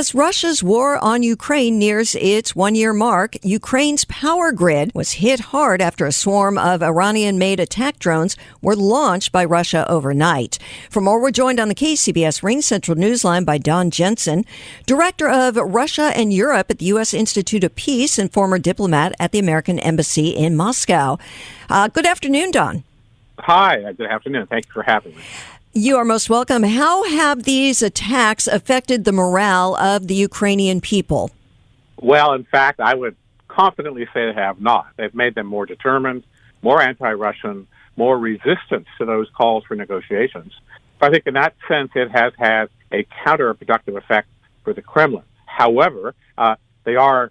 As Russia's war on Ukraine nears its one-year mark, Ukraine's power grid was hit hard after a swarm of Iranian-made attack drones were launched by Russia overnight. For more, we're joined on the KCBS RingCentral Newsline by Don Jensen, Director of Russia and Europe at the U.S. Institute of Peace and former diplomat at the American Embassy in Moscow. Good afternoon, Don. Hi, good afternoon. Thank you for having me. You are most welcome. How have these attacks affected the morale of the Ukrainian people? Well, in fact, I would confidently say they have not. They've made them more determined, more anti-Russian, more resistant to those calls for negotiations. So I think in that sense, it has had a counterproductive effect for the Kremlin. However, they are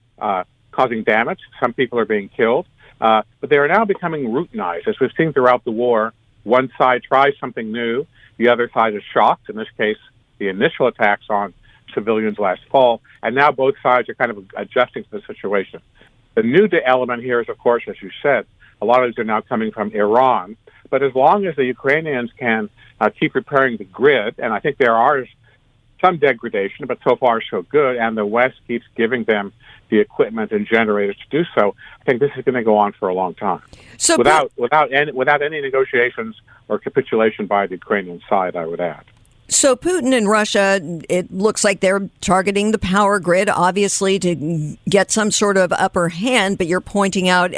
causing damage. Some people are being killed. But they are now becoming routinized. As we've seen throughout the war, one side tries something new. The other side is shocked, in this case, the initial attacks on civilians last fall, and now both sides are kind of adjusting to the situation. The new element here is, of course, as you said, a lot of these are now coming from Iran, but as long as the Ukrainians can keep repairing the grid, and I think there are some degradation, but so far so good, and the West keeps giving them the equipment and generators to do so, I think this is going to go on for a long time. So without any negotiations or capitulation by the Ukrainian side, I would add. So Putin and Russia, it looks like they're targeting the power grid, obviously, to get some sort of upper hand. But you're pointing out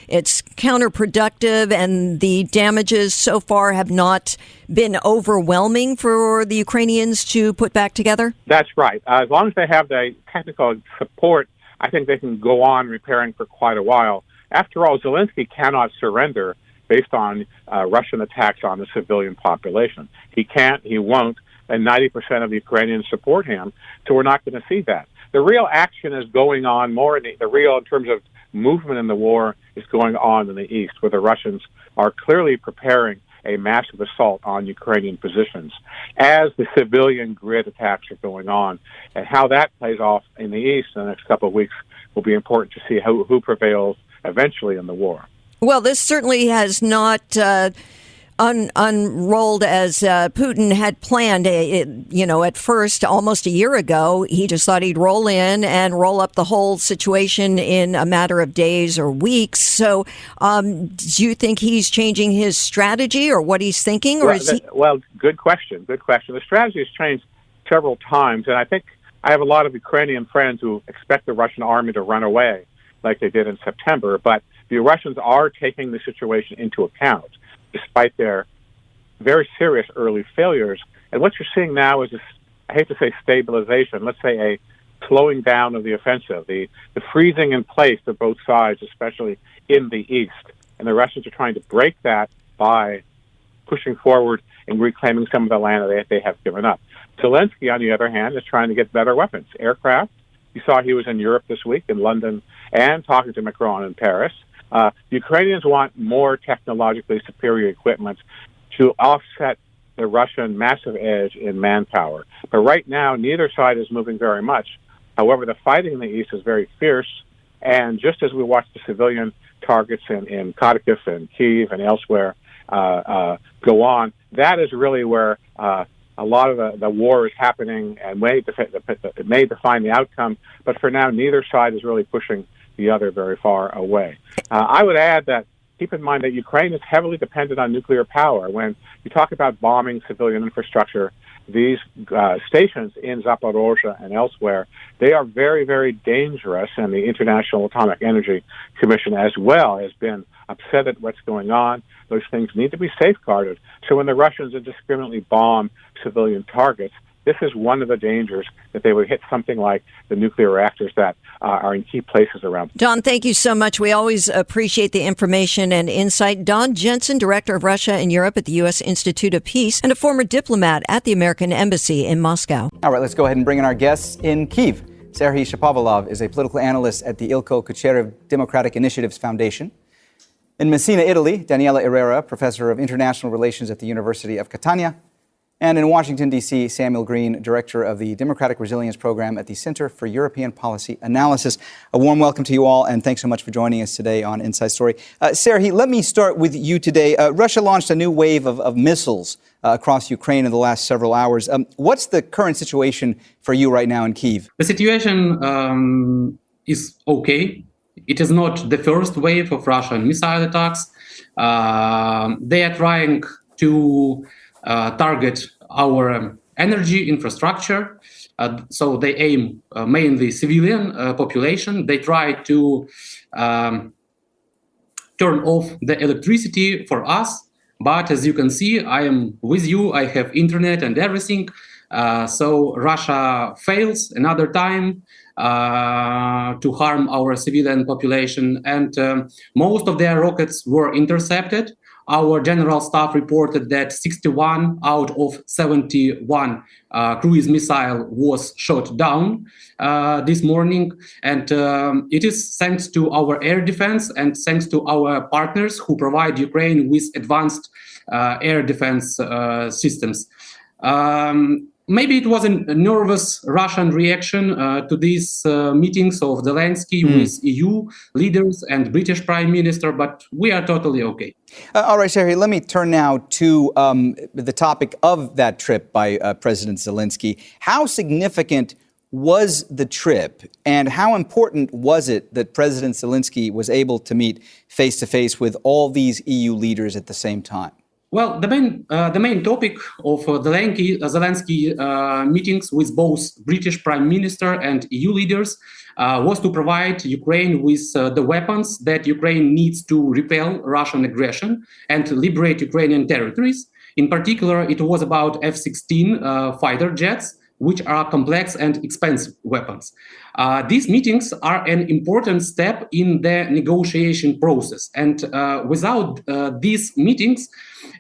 it's counterproductive and the damages so far have not been overwhelming for the Ukrainians to put back together? That's right. As long as they have the technical support, I think they can go on repairing for quite a while. After all, Zelensky cannot surrender based on Russian attacks on the civilian population. He can't, he won't, and 90% of the Ukrainians support him, so we're not going to see that. The real action is going on more, in terms of movement in the war, is going on in the east, where the Russians are clearly preparing a massive assault on Ukrainian positions as the civilian grid attacks are going on. And how that plays off in the east in the next couple of weeks will be important to see who prevails eventually in the war. Well, this certainly has not unrolled as Putin had planned. At first, almost a year ago, he just thought he'd roll in and roll up the whole situation in a matter of days or weeks. So do you think he's changing his strategy or what he's thinking? Well, good question. Good question. The strategy has changed several times, and I think I have a lot of Ukrainian friends who expect the Russian army to run away like they did in September, but the Russians are taking the situation into account, despite their very serious early failures. And what you're seeing now is, I hate to say stabilization, let's say a slowing down of the offensive, the freezing in place of both sides, especially in the east. And the Russians are trying to break that by pushing forward and reclaiming some of the land that they have given up. Zelensky, on the other hand, is trying to get better weapons, aircraft. You saw he was in Europe this week, in London, and talking to Macron in Paris. The Ukrainians want more technologically superior equipment to offset the Russian massive edge in manpower. But right now, neither side is moving very much. However, the fighting in the east is very fierce, and just as we watch the civilian targets in Kharkiv and Kyiv and elsewhere go on, that is really where a lot of the war is happening, and it may define the outcome. But for now, neither side is really pushing the other very far away. I would add that keep in mind that Ukraine is heavily dependent on nuclear power. When you talk about bombing civilian infrastructure, these stations in Zaporozhye and elsewhere, they are very, very dangerous, and the International Atomic Energy Commission as well has been upset at what's going on. Those things need to be safeguarded. So when the Russians indiscriminately bomb civilian targets, this is one of the dangers, that they would hit something like the nuclear reactors that are in key places around. Don, thank you so much. We always appreciate the information and insight. Don Jensen, Director of Russia and Europe at the U.S. Institute of Peace and a former diplomat at the American Embassy in Moscow. All right, let's go ahead and bring in our guests in Kyiv. Serhiy Shapovalov is a political analyst at the Ilko Kucherev Democratic Initiatives Foundation. In Messina, Italy, Daniela Herrera, professor of international relations at the University of Catania. And in Washington, D.C., Samuel Green, Director of the Democratic Resilience Program at the Center for European Policy Analysis. A warm welcome to you all, and thanks so much for joining us today on Inside Story. Serhiy, let me start with you today. Russia launched a new wave of missiles across Ukraine in the last several hours. What's the current situation for you right now in Kyiv? The situation is okay. It is not the first wave of Russian missile attacks. They are trying to target our energy infrastructure. So they aim mainly civilian population. They try to turn off the electricity for us. But as you can see, I am with you. I have internet and everything. So Russia fails another time to harm our civilian population. And most of their rockets were intercepted. Our general staff reported that 61 out of 71 cruise missile was shot down this morning. And it is thanks to our air defense and thanks to our partners who provide Ukraine with advanced air defense systems. Maybe it was a nervous Russian reaction to these meetings of Zelensky with EU leaders and British Prime Minister, but we are totally okay. All right, Serhiy, let me turn now to the topic of that trip by President Zelensky. How significant was the trip, and how important was it that President Zelensky was able to meet face-to-face with all these EU leaders at the same time? Well, the main topic of Zelensky meetings with both British Prime Minister and EU leaders was to provide Ukraine with the weapons that Ukraine needs to repel Russian aggression and liberate Ukrainian territories. In particular, it was about F-16 fighter jets, which are complex and expensive weapons. These meetings are an important step in the negotiation process. And without these meetings,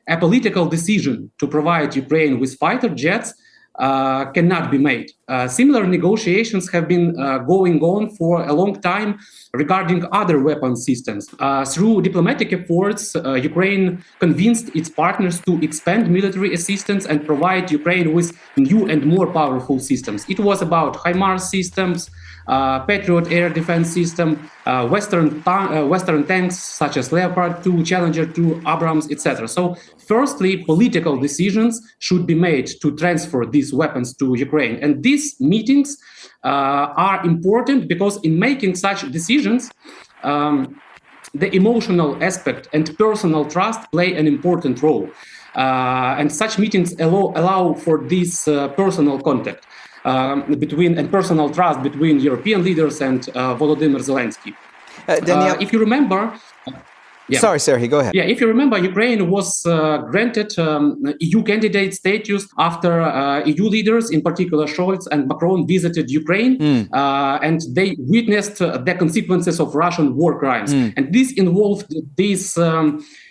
a political decision to provide Ukraine with fighter jets cannot be made. Similar negotiations have been going on for a long time regarding other weapon systems. Through diplomatic efforts, Ukraine convinced its partners to expand military assistance and provide Ukraine with new and more powerful systems. It was about HIMARS systems, Patriot air defense system, Western tanks such as Leopard 2, Challenger 2, Abrams, etc. So firstly, political decisions should be made to transfer these weapons to Ukraine. And these meetings are important because in making such decisions, the emotional aspect and personal trust play an important role. And such meetings allow for this personal contact and personal trust between European leaders and Volodymyr Zelensky. If you remember... Sorry, Serhiy, go ahead. Yeah, if you remember, Ukraine was granted EU candidate status after EU leaders, in particular Scholz and Macron, visited Ukraine, and they witnessed the consequences of Russian war crimes. And this involved this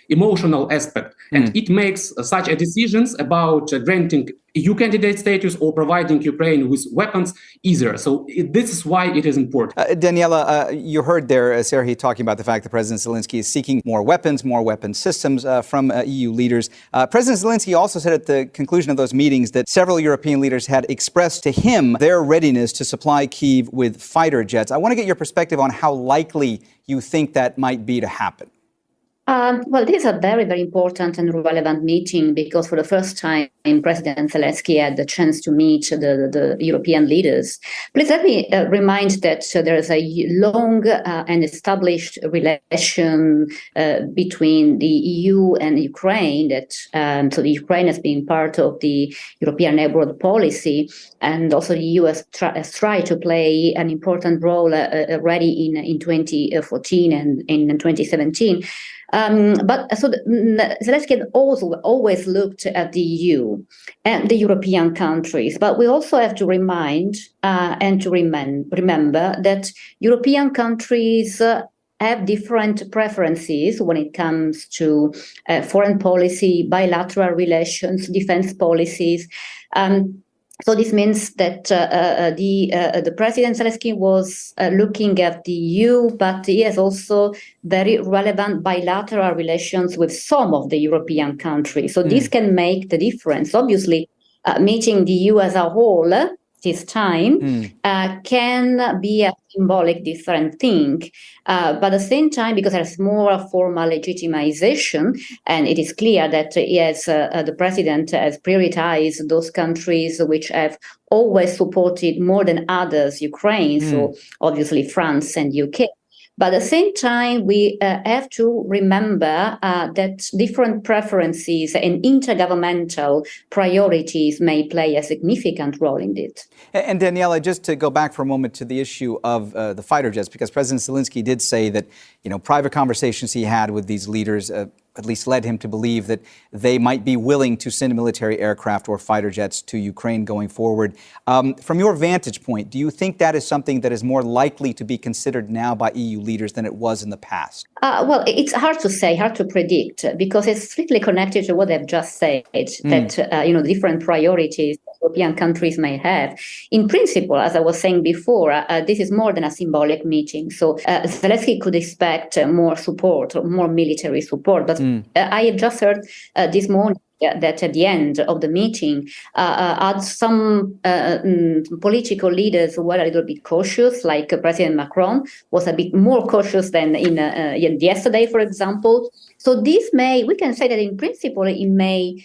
emotional aspect. And it makes such a decisions about granting EU candidate status or providing Ukraine with weapons easier. So this is why it is important. Daniela, you heard there Serhiy talking about the fact that President Zelensky is seeking more weapons systems from EU leaders. President Zelensky also said at the conclusion of those meetings that several European leaders had expressed to him their readiness to supply Kyiv with fighter jets. I want to get your perspective on how likely you think that might be to happen. Well, this is a very, very important and relevant meeting because for the first time, President Zelensky had the chance to meet the European leaders. Please let me remind that there is a long and established relation between the EU and Ukraine. So the Ukraine has been part of the European neighborhood policy, and also the EU has tried to play an important role already in 2014 and in 2017. But Zelensky also always looked at the EU and the European countries. But we also have to remind and to remember that European countries have different preferences when it comes to foreign policy, bilateral relations, defense policies. So this means that the President Zelensky was looking at the EU, but he has also very relevant bilateral relations with some of the European countries. So this can make the difference. Obviously, meeting the EU as a whole this time can be a symbolic different thing. But at the same time, because there's more formal legitimization, and it is clear that yes, the president has prioritized those countries which have always supported more than others Ukraine, so obviously France and UK. But at the same time, we have to remember that different preferences and intergovernmental priorities may play a significant role in it. And Daniela, just to go back for a moment to the issue of the fighter jets, because President Zelensky did say that, private conversations he had with these leaders at least led him to believe that they might be willing to send military aircraft or fighter jets to Ukraine going forward. From your vantage point, do you think that is something that is more likely to be considered now by EU leaders than it was in the past? Well, it's hard to say, hard to predict, because it's strictly connected to what I've just said, that, different priorities European countries may have. In principle, as I was saying before, this is more than a symbolic meeting. So Zelensky could expect more support, more military support. But I have just heard this morning that at the end of the meeting, some political leaders were a little bit cautious, like President Macron was a bit more cautious than yesterday, for example. So we can say that in principle, it may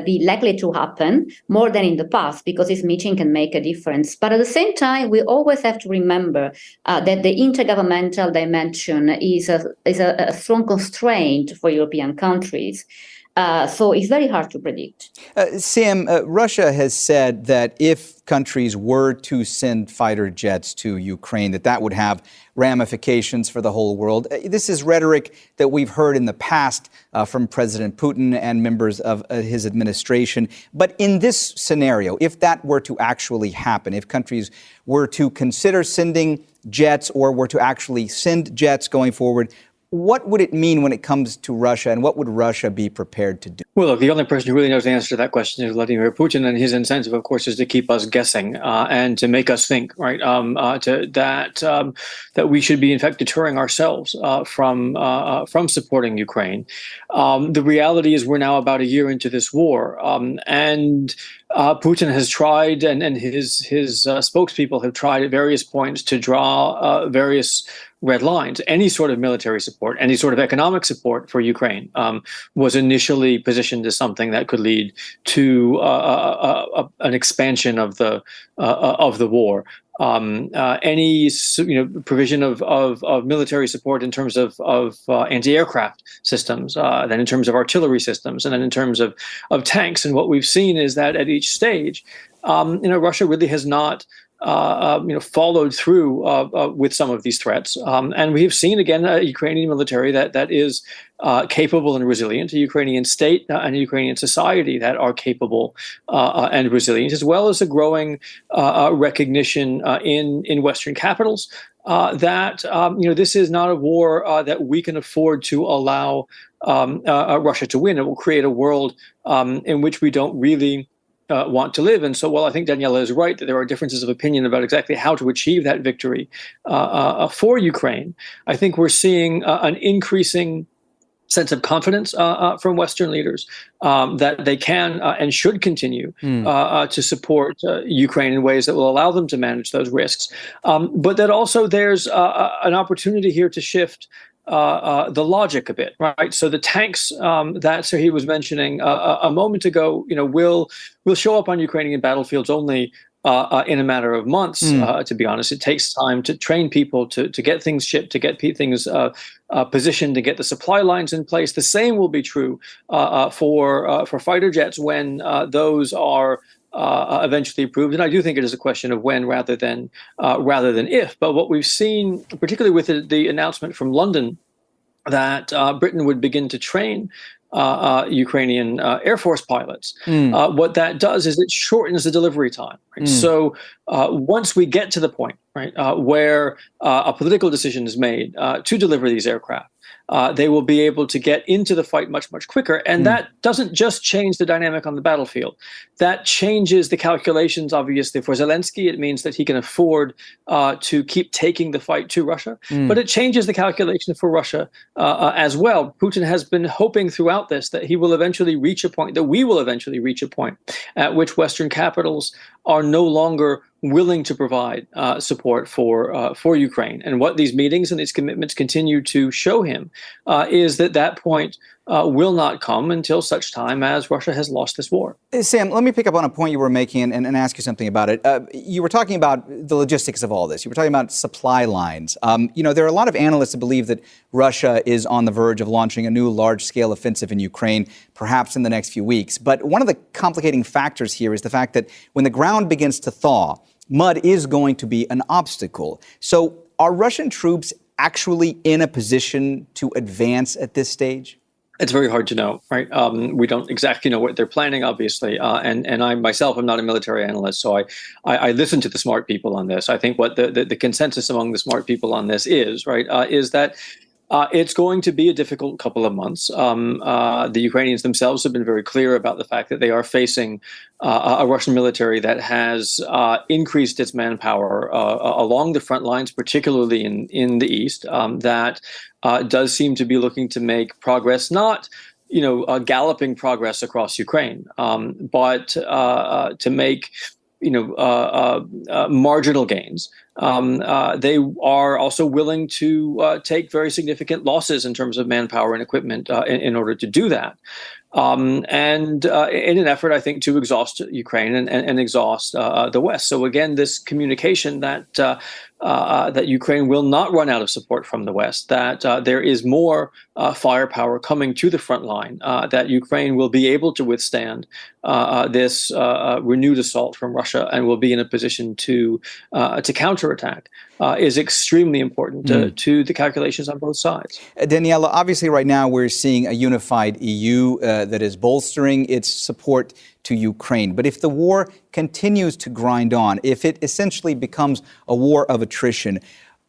be likely to happen more than in the past, because this meeting can make a difference. But at the same time, we always have to remember that the intergovernmental dimension is a strong constraint for European countries. So it's very hard to predict. Sam, Russia has said that if countries were to send fighter jets to Ukraine, that would have ramifications for the whole world. This is rhetoric that we've heard in the past from President Putin and members of his administration. But in this scenario, if that were to actually happen, if countries were to consider sending jets or were to actually send jets going forward, what would it mean when it comes to Russia, and what would Russia be prepared to do? Well, look, the only person who really knows the answer to that question is Vladimir Putin, and his incentive, of course, is to keep us guessing and to make us think, right, that we should be, in fact, deterring ourselves from supporting Ukraine. The reality is we're now about a year into this war, and Putin has tried, and his spokespeople have tried at various points to draw various red lines. Any sort of military support, any sort of economic support for Ukraine was initially positioned as something that could lead to an expansion of the war. Any provision of military support in terms of anti-aircraft systems, then in terms of artillery systems, and then in terms of tanks. And what we've seen is that at each stage, Russia really has not followed through with some of these threats. And we have seen, again, a Ukrainian military that is capable and resilient, a Ukrainian state and a Ukrainian society that are capable and resilient, as well as a growing recognition in Western capitals that this is not a war that we can afford to allow Russia to win. It will create a world in which we don't really want to live. And so while I think Daniela is right that there are differences of opinion about exactly how to achieve that victory for Ukraine, I think we're seeing an increasing sense of confidence from Western leaders that they can and should continue to support Ukraine in ways that will allow them to manage those risks. But that also there's an opportunity here to shift the logic a bit, right? So the tanks that Serhiy was mentioning a moment ago, will show up on Ukrainian battlefields only in a matter of months. To be honest, it takes time to train people, to get things shipped, to get things positioned, to get the supply lines in place. The same will be true for fighter jets when those are eventually approved. And I do think it is a question of when rather than if. But what we've seen, particularly with the announcement from London that Britain would begin to train Ukrainian Air Force pilots, what that does is it shortens the delivery time. Right? So once we get to the point, right, where a political decision is made to deliver these aircraft, they will be able to get into the fight much, much quicker. And that doesn't just change the dynamic on the battlefield. That changes the calculations, obviously, for Zelensky. It means that he can afford to keep taking the fight to Russia. But it changes the calculation for Russia as well. Putin has been hoping throughout this that he will eventually reach a point, that we will eventually reach a point at which Western capitals are no longer willing to provide support for Ukraine. And what these meetings and these commitments continue to show him is that that point will not come until such time as Russia has lost this war. Sam, let me pick up on a point you were making and ask you something about it. You were talking about the logistics of all this. You were talking about supply lines. There are a lot of analysts that believe that Russia is on the verge of launching a new large-scale offensive in Ukraine, perhaps in the next few weeks. But one of the complicating factors here is the fact that when the ground begins to thaw, mud is going to be an obstacle. So are Russian troops actually in a position to advance at this stage? It's very hard to know, right? We don't exactly know what they're planning, obviously. And I myself am not a military analyst, so I listen to the smart people on this. I think what the consensus among the smart people on this is, right, is that it's going to be a difficult couple of months. The Ukrainians themselves have been very clear about the fact that they are facing a Russian military that has increased its manpower along the front lines, particularly in the east, that does seem to be looking to make progress, not galloping progress across Ukraine, but to make marginal gains. They are also willing to take very significant losses in terms of manpower and equipment in order to do that. And in an effort, I think, to exhaust Ukraine and exhaust the West. So again, this communication that Ukraine will not run out of support from the West, that there is more firepower coming to the front line, that Ukraine will be able to withstand this renewed assault from Russia and will be in a position to counterattack, is extremely important to the calculations on both sides. Daniela, obviously right now we're seeing a unified EU that is bolstering its support to Ukraine. But if the war continues to grind on, if it essentially becomes a war of attrition,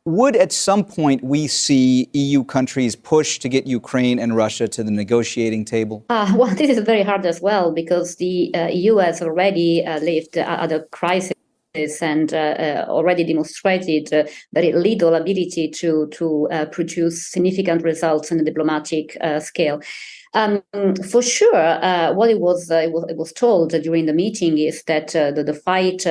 would at some point we see EU countries push to get Ukraine and Russia to the negotiating table? Well, this is very hard as well, because the EU has already lived other crises and already demonstrated very little ability to produce significant results on a diplomatic scale. For sure, what it was told during the meeting is that the fight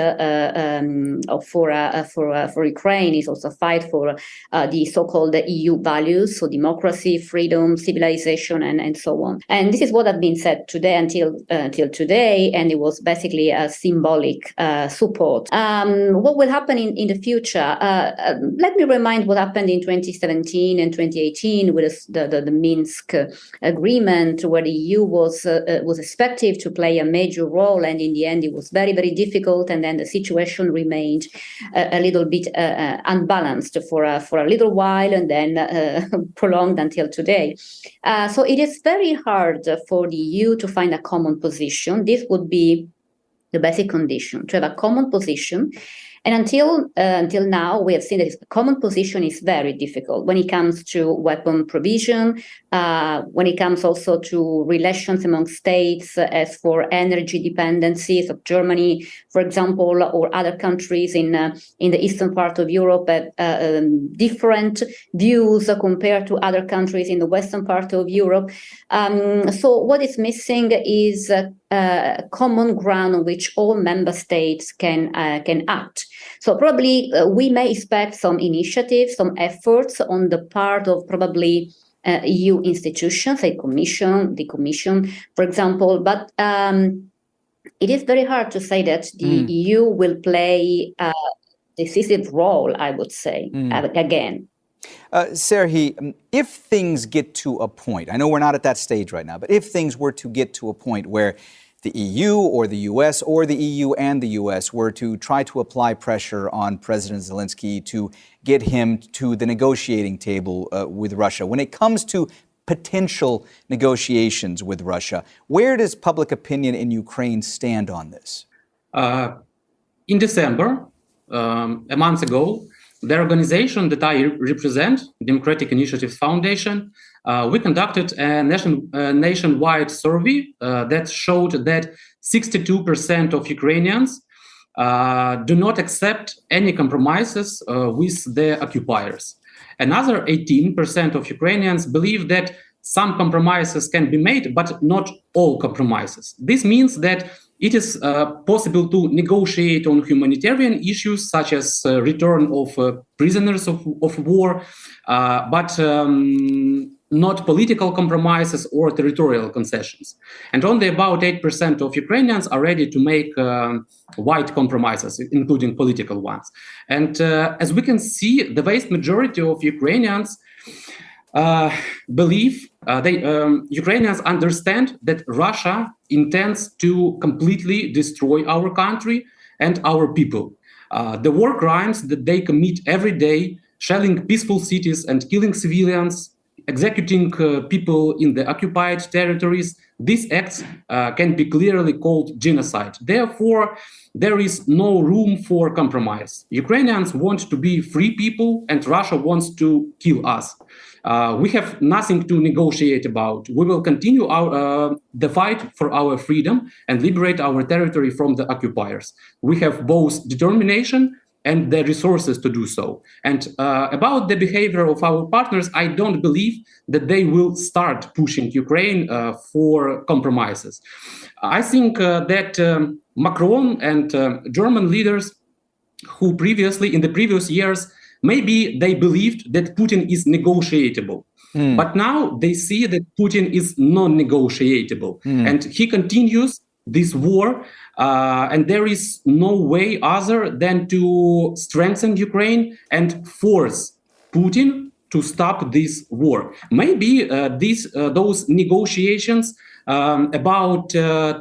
for Ukraine is also a fight for the so-called EU values, so democracy, freedom, civilization, and so on. And this is what had been said today until today, and it was basically a symbolic support. What will happen in the future? Let me remind what happened in 2017 and 2018 with the Minsk agreement, where the EU was expected to play a major role, and in the end it was very, very difficult, and then the situation remained a little bit unbalanced for a little while, and then prolonged until today. So it is very hard for the EU to find a common position. This would be the basic condition, to have a common position. And until now, we have seen that the common position is very difficult when it comes to weapon provision, when it comes also to relations among states, as for energy dependencies of Germany, for example, or other countries in the eastern part of Europe have different views compared to other countries in the western part of Europe. So what is missing is common ground on which all member states can act. So probably we may expect some initiatives, some efforts on the part of probably EU institutions, the Commission, for example. But it is very hard to say that the EU will play a decisive role, I would say, again. Serhii, if things get to a point, I know we're not at that stage right now, but if things were to get to a point where the EU or the US or the EU and the US were to try to apply pressure on President Zelensky to get him to the negotiating table with Russia, when it comes to potential negotiations with Russia, where does public opinion in Ukraine stand on this? In December, a month ago, the organization that I represent, Democratic Initiatives Foundation, we conducted a nationwide survey that showed that 62% of Ukrainians do not accept any compromises with the occupiers. Another 18% of Ukrainians believe that some compromises can be made, but not all compromises. This means that it is possible to negotiate on humanitarian issues such as return of prisoners of war, but not political compromises or territorial concessions. And only about 8% of Ukrainians are ready to make wide compromises, including political ones. And as we can see, the vast majority of Ukrainians believe Ukrainians understand that Russia intends to completely destroy our country and our people. The war crimes that they commit every day, shelling peaceful cities and killing civilians, executing people in the occupied territories, these acts can be clearly called genocide. Therefore, there is no room for compromise. Ukrainians want to be free people, and Russia wants to kill us. We have nothing to negotiate about. We will continue the fight for our freedom and liberate our territory from the occupiers. We have both determination and the resources to do so. And about the behavior of our partners, I don't believe that they will start pushing Ukraine for compromises. I think that Macron and German leaders who previously, in the previous years, maybe they believed that Putin is negotiable. But now they see that Putin is non-negotiable. And he continues this war, and there is no way other than to strengthen Ukraine and force Putin to stop this war. Maybe those negotiations about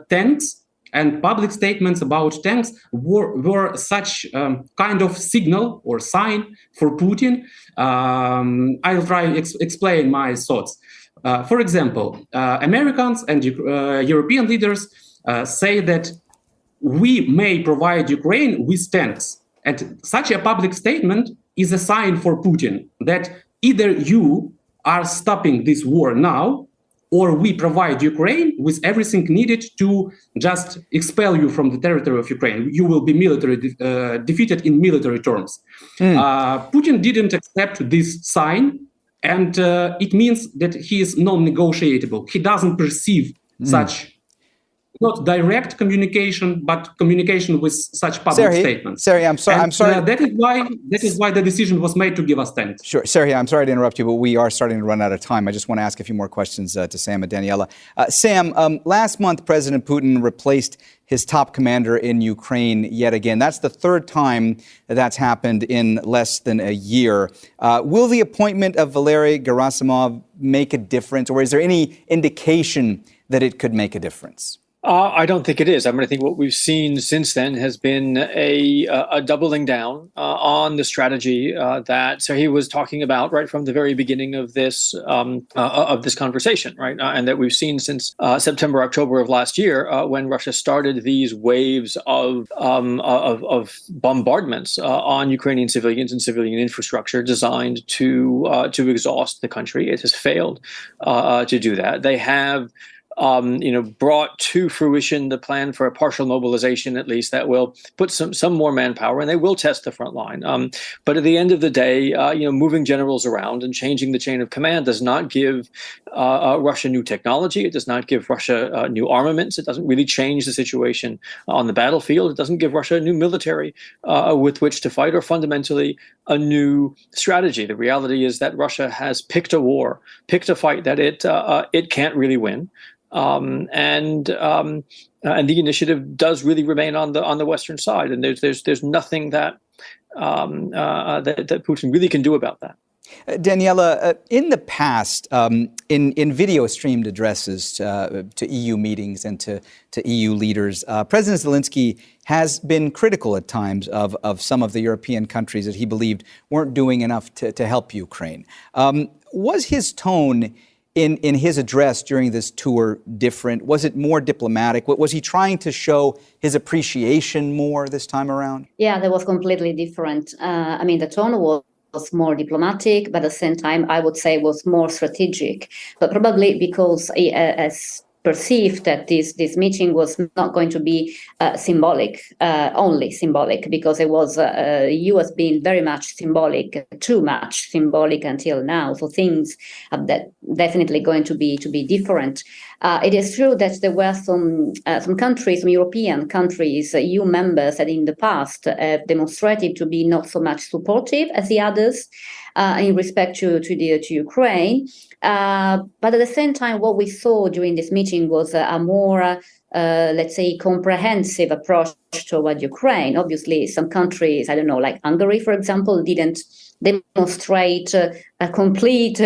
tanks and public statements about tanks were such kind of signal or sign for Putin. I'll try to explain my thoughts. For example, Americans and European leaders say that we may provide Ukraine with tanks. And such a public statement is a sign for Putin that either you are stopping this war now, or we provide Ukraine with everything needed to just expel you from the territory of Ukraine. You will be defeated in military terms. Putin didn't accept this sign, and it means that he is non-negotiable. He doesn't perceive such not direct communication, but communication with such public statements. Serhiy, I'm sorry. That is why the decision was made to give us tanks. Sure, Serhiy, I'm sorry to interrupt you, but we are starting to run out of time. I just want to ask a few more questions to Sam and Daniela. Sam, last month President Putin replaced his top commander in Ukraine yet again. That's the third time that's happened in less than a year. Will the appointment of Valery Gerasimov make a difference, or is there any indication that it could make a difference? I don't think it is. I mean, I think what we've seen since then has been a doubling down on the strategy that Serhiy was talking about right from the very beginning of this conversation, right? And that we've seen since September, October of last year, when Russia started these waves of bombardments on Ukrainian civilians and civilian infrastructure designed to exhaust the country. It has failed to do that. They have brought to fruition the plan for a partial mobilization, at least, that will put some more manpower, and they will test the front line. But at the end of the day, moving generals around and changing the chain of command does not give Russia new technology. It does not give Russia new armaments. It doesn't really change the situation on the battlefield. It doesn't give Russia a new military with which to fight, or fundamentally a new strategy. The reality is that Russia has picked a war, picked a fight that it can't really win. And the initiative does really remain on the Western side, and there's nothing that Putin really can do about that. Daniela, in the past, in video streamed addresses to EU meetings and to EU leaders, President Zelensky has been critical at times of some of the European countries that he believed weren't doing enough to help Ukraine. Was his tone in his address during this tour different? Was it more diplomatic? Was he trying to show his appreciation more this time around? Yeah, that was completely different. I mean, the tone was more diplomatic, but at the same time, I would say was more strategic. But probably because he has perceived that this meeting was not going to be symbolic, only symbolic, because it was U.S. being very much symbolic, too much symbolic until now. So things are definitely going to be different. It is true that there were some countries, some European countries, EU members that in the past have demonstrated to be not so much supportive as the others in respect to Ukraine. But at the same time, what we saw during this meeting was a more, let's say, comprehensive approach toward Ukraine. Obviously, some countries, I don't know, like Hungary, for example, didn't demonstrate a complete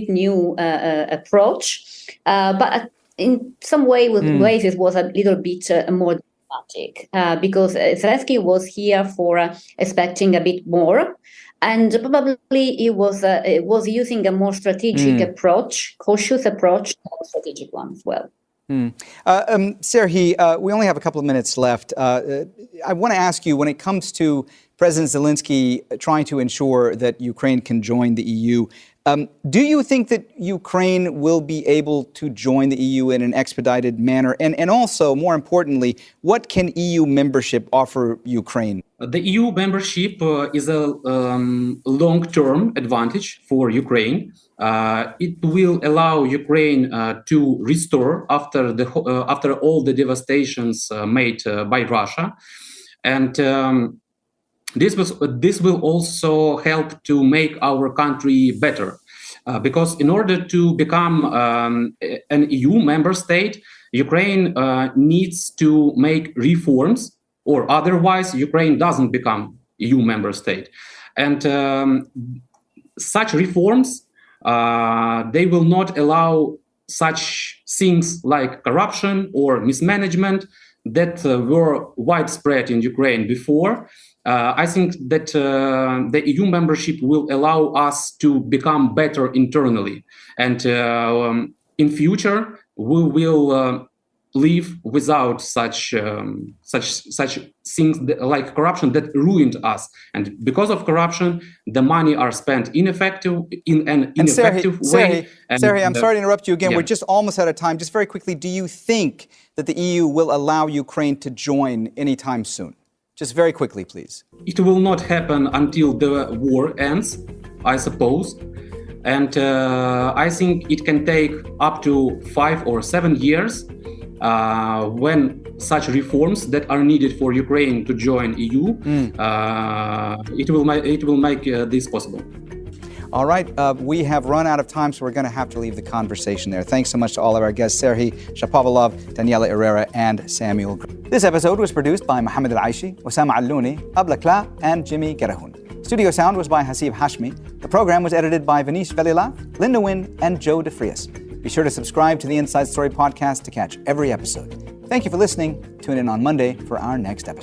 new approach. But in some ways, it was a little bit more dramatic because Zelensky was here for expecting a bit more. And probably he was using a more strategic approach, cautious approach, a strategic one as well. Serhiy, we only have a couple of minutes left. I want to ask you, when it comes to President Zelensky trying to ensure that Ukraine can join the EU, do you think that Ukraine will be able to join the EU in an expedited manner? And also, more importantly, what can EU membership offer Ukraine? The EU membership is a long-term advantage for Ukraine. It will allow Ukraine to restore after all the devastations made by Russia, and this will also help to make our country better, because in order to become an EU member state, Ukraine needs to make reforms, or otherwise Ukraine doesn't become EU member state. And such reforms, they will not allow such things like corruption or mismanagement that were widespread in Ukraine before. I think that the EU membership will allow us to become better internally, and in future we will live without such things like corruption that ruined us. And because of corruption, the money are spent in an ineffective way. Serhiy, I'm sorry to interrupt you again. Yeah. We're just almost out of time. Just very quickly, do you think that the EU will allow Ukraine to join anytime soon? Just very quickly, please. It will not happen until the war ends, I suppose. And I think it can take up to 5 or 7 years when such reforms that are needed for Ukraine to join EU, it will make this possible. All right, we have run out of time, so we're going to have to leave the conversation there. Thanks so much to all of our guests, Serhiy Shapovalov, Daniela Herrera, and Samuel Green. This episode was produced by Mohammed Al-Aishi, Osama Al-Louni, Abla Kla, and Jimmy Gerahun. Studio sound was by Hasib Hashmi. The program was edited by Vanish Velilath, Linda Wynn, and Joe DeFrias. Be sure to subscribe to the Inside Story podcast to catch every episode. Thank you for listening. Tune in on Monday for our next episode.